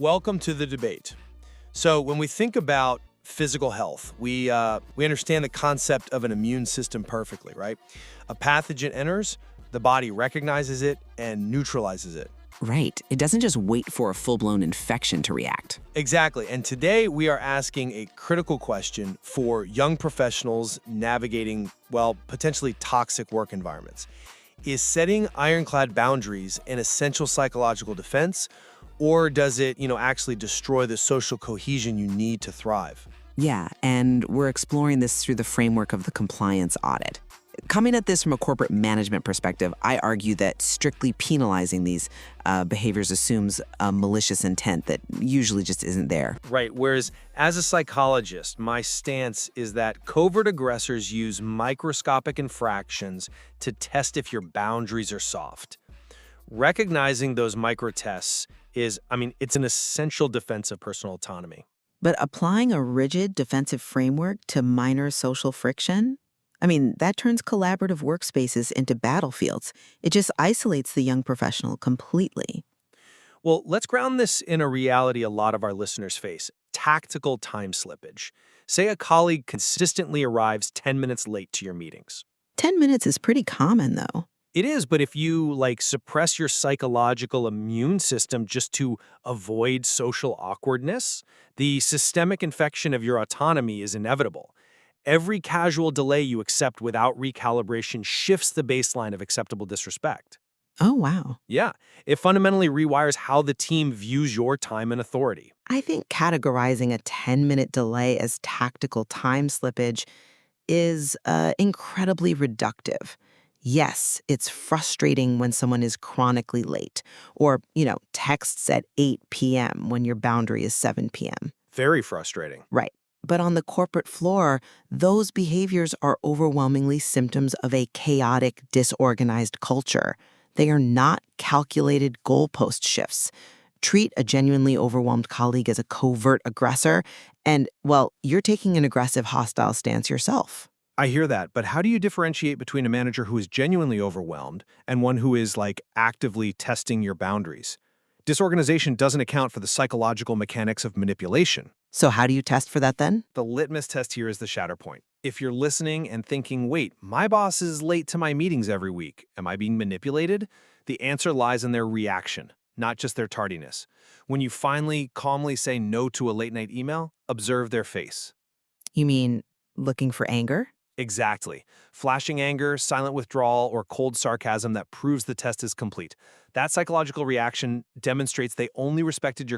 Welcome to the debate. So when we think about physical health, we understand the concept of an immune system perfectly, right? A pathogen enters, the body recognizes it and neutralizes it. Right. It doesn't just wait for a full-blown infection to react. Exactly. And today we are asking a critical question for young professionals navigating, well, potentially toxic work environments. Is setting ironclad boundaries an essential psychological defense, or does it, actually destroy the social cohesion you need to thrive? Yeah, and we're exploring this through the framework of the compliance audit. Coming at this from a corporate management perspective, I argue that strictly penalizing these behaviors assumes a malicious intent that usually just isn't there. Right. Whereas as a psychologist, my stance is that covert aggressors use microscopic infractions to test if your boundaries are soft. Recognizing those micro tests it's an essential defense of personal autonomy. But applying a rigid defensive framework to minor social friction? That turns collaborative workspaces into battlefields. It just isolates the young professional completely. Well, let's ground this in a reality a lot of our listeners face: tactical time slippage. Say a colleague consistently arrives 10 minutes late to your meetings. 10 minutes is pretty common, though. It is, but if you suppress your psychological immune system just to avoid social awkwardness, the systemic infection of your autonomy is inevitable. Every casual delay you accept without recalibration shifts the baseline of acceptable disrespect. Oh, wow. Yeah, it fundamentally rewires how the team views your time and authority. I think categorizing a 10-minute delay as tactical time slippage is incredibly reductive. Yes, it's frustrating when someone is chronically late or, texts at 8 p.m. when your boundary is 7 p.m. Very frustrating. Right. But on the corporate floor, those behaviors are overwhelmingly symptoms of a chaotic, disorganized culture. They are not calculated goalpost shifts. Treat a genuinely overwhelmed colleague as a covert aggressor, and, well, you're taking an aggressive, hostile stance yourself. I hear that, but how do you differentiate between a manager who is genuinely overwhelmed and one who is, actively testing your boundaries? Disorganization doesn't account for the psychological mechanics of manipulation. So how do you test for that then? The litmus test here is the shatter point. If you're listening and thinking, wait, my boss is late to my meetings every week, am I being manipulated? The answer lies in their reaction, not just their tardiness. When you finally calmly say no to a late-night email, observe their face. You mean looking for anger? Exactly. Flashing anger, silent withdrawal, or cold sarcasm that proves the test is complete. That psychological reaction demonstrates they only respected your